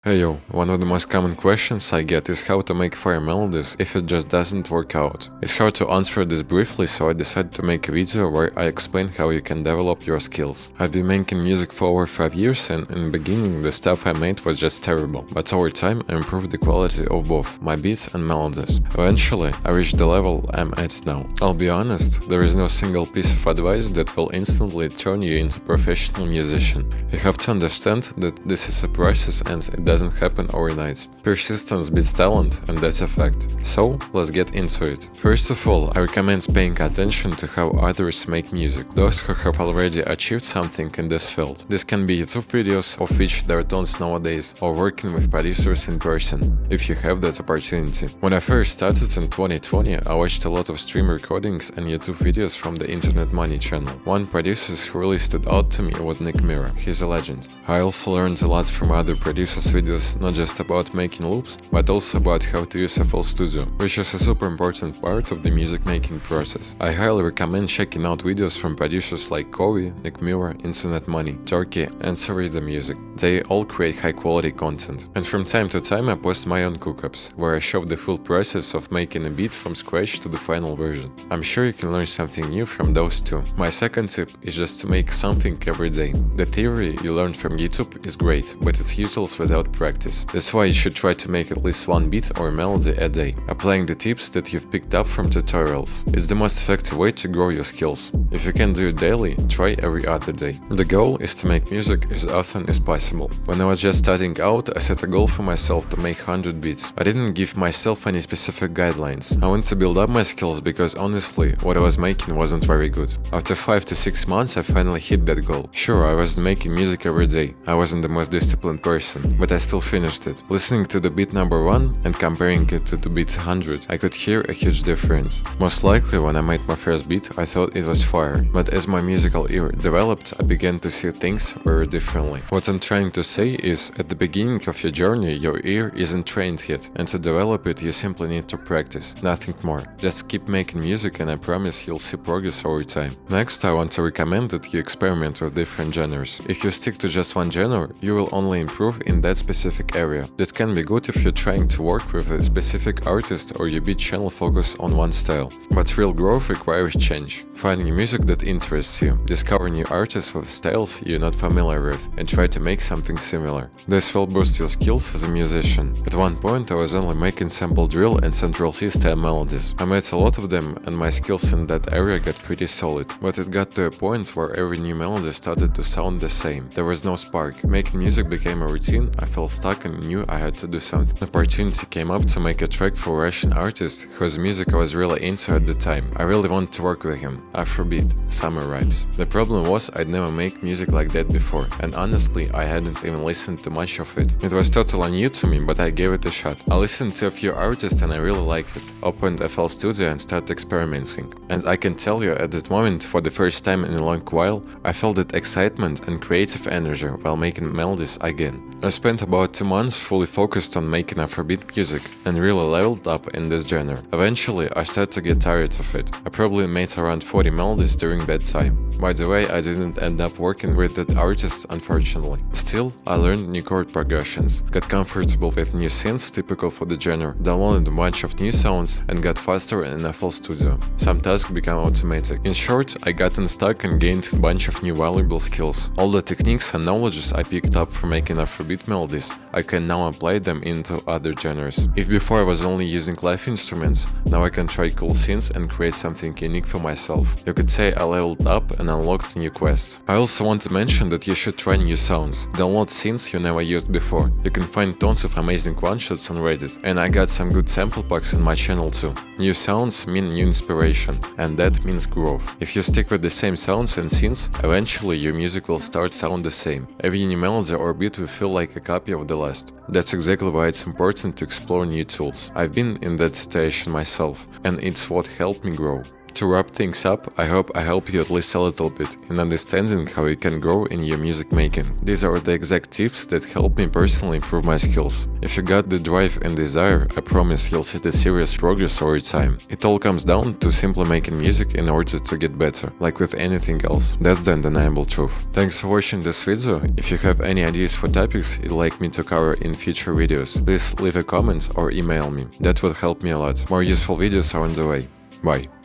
Hey yo, one of the most common questions I get is how to make fire melodies if it just doesn't work out. It's hard to answer this briefly, so I decided to make a video where I explain how you can develop your skills. I've been making music for over 5 years, and in the beginning the stuff I made was just terrible, but over time I improved the quality of both my beats and melodies. Eventually I reached the level I'm at now. I'll be honest, there is no single piece of advice that will instantly turn you into a professional musician. You have to understand that this is a process and it doesn't happen overnight. Persistence beats talent, and that's a fact. So, let's get into it. First of all, I recommend paying attention to how others make music, those who have already achieved something in this field. This can be YouTube videos, of which there are tons nowadays, or working with producers in person, if you have that opportunity. When I first started in 2020, I watched a lot of stream recordings and YouTube videos from the Internet Money channel. One producer who really stood out to me was Nick, he's a legend. I also learned a lot from other producers' videos, not just about making loops, but also about how to use FL Studio, which is a super important part of the music making process. I highly recommend checking out videos from producers like Kovi, Nick, Internet Money, Turkey, and Sarida Music. They all create high quality content. And from time to time I post my own cookups, where I show the full process of making a beat from scratch to the final version. I'm sure you can learn something new from those too. My second tip is just to make something every day. The theory you learn from YouTube is great, but it's useless without practice. That's why you should try to make at least one beat or melody a day, applying the tips that you've picked up from tutorials. It's the most effective way to grow your skills. If you can do it daily, try every other day. The goal is to make music as often as possible. When I was just starting out, I set a goal for myself to make 100 beats. I didn't give myself any specific guidelines. I wanted to build up my skills because honestly, what I was making wasn't very good. After 5 to 6 months, I finally hit that goal. Sure, I wasn't making music every day. I wasn't the most disciplined person, but I still finished it. Listening to the beat number 1 and comparing it to the beat 100, I could hear a huge difference. Most likely when I made my first beat, I thought it was fire, but as my musical ear developed, I began to see things very differently. What I'm trying to say is, at the beginning of your journey, your ear isn't trained yet, and to develop it you simply need to practice, nothing more. Just keep making music and I promise you'll see progress over time. Next, I want to recommend that you experiment with different genres. If you stick to just one genre, you will only improve in that specific area. This can be good if you're trying to work with a specific artist or your beat channel focus on one style. But real growth requires change. Find new music that interests you, discover new artists with styles you're not familiar with, and try to make something similar. This will boost your skills as a musician. At one point I was only making sample drill and Central C style melodies. I made a lot of them and my skills in that area got pretty solid. But it got to a point where every new melody started to sound the same. There was no spark. Making music became a routine, I felt stuck and knew I had to do something. An opportunity came up to make a track for a Russian artist whose music I was really into at the time. I really wanted to work with him. Afrobeat, summer vibes. The problem was I'd never made music like that before, and honestly I hadn't even listened to much of it. It was totally new to me, but I gave it a shot. I listened to a few artists and I really liked it. Opened FL Studio and started experimenting. And I can tell you, at that moment, for the first time in a long while, I felt that excitement and creative energy while making melodies again. I spent about 2 months fully focused on making Afrobeat music and really leveled up in this genre. Eventually, I started to get tired of it. I probably made around 40 melodies during that time. By the way, I didn't end up working with that artist, unfortunately. Still, I learned new chord progressions, got comfortable with new synths typical for the genre, downloaded a bunch of new sounds, and got faster in FL Studio. Some tasks became automatic. In short, I got unstuck and gained a bunch of new valuable skills. All the techniques and knowledges I picked up from making Afrobeat melodies, I can now apply them into other genres. If before I was only using live instruments, now I can try cool synths and create something unique for myself. You could say I leveled up and unlocked new quests. I also want to mention that you should try new sounds. Download synths you never used before. You can find tons of amazing one-shots on Reddit, and I got some good sample packs on my channel too. New sounds mean new inspiration, and that means growth. If you stick with the same sounds and synths, eventually your music will start sound the same. Every new melody or beat will feel like a copy of the last. That's exactly why it's important to explore new tools. I've been in that situation myself, and it's what helped me grow. to wrap things up, I hope I help you at least a little bit in understanding how you can grow in your music making. These are the exact tips that help me personally improve my skills. If you got the drive and desire, I promise you'll see the serious progress over time. It all comes down to simply making music in order to get better, like with anything else. That's the undeniable truth. Thanks for watching this video. If you have any ideas for topics you'd like me to cover in future videos, please leave a comment or email me. That would help me a lot. More useful videos are on the way. Bye.